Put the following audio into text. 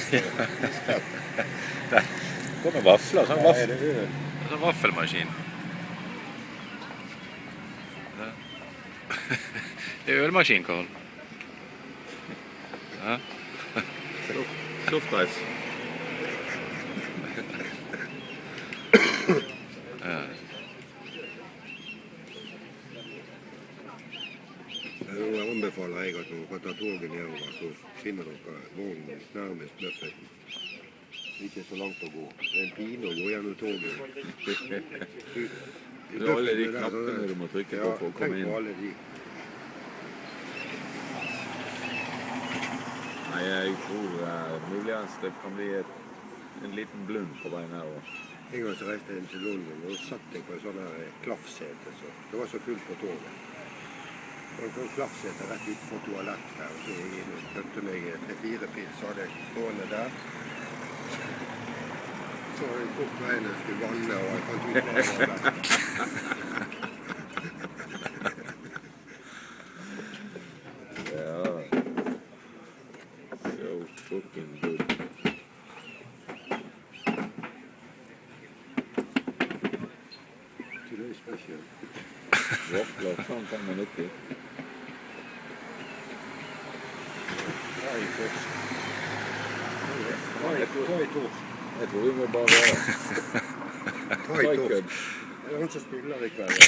Der kommer vafler, sånn Ja, er det øl? sånn vaffelmaskin. Det er ølmaskin, Karl. Ja. Softreis. Ja. Da anbefaler jeg at når dere tar toget nedover, så finner dere vognen nærmest Buffeten. Ikke så langt å gå. Det er en pine å gå gjennom toget. Det er alle de knappene du må trykke på for å komme inn. Ja, tenk på alle de. Nei, jeg tror muligens det kan bli en liten blund på veien nedover. En gang så reiste jeg inn til London, og satt jeg på en sånn her klaffsete. Så det var så fullt på toget. Og en sånn klaffsete rett utenfor toalettet der, og så jeg inn og kjøpte meg 3-4 pils, så hadde jeg stående der. Så hadde jeg bort veien jeg skulle vanne, og jeg fant ut hva det var der. Ja. So fucking good. Today special. Vafler, sånn kan man ikke. Thai torsk. Thai torsk. Jeg tror vi må bare være. Thai torsk. Er det noen som spiller i kveld?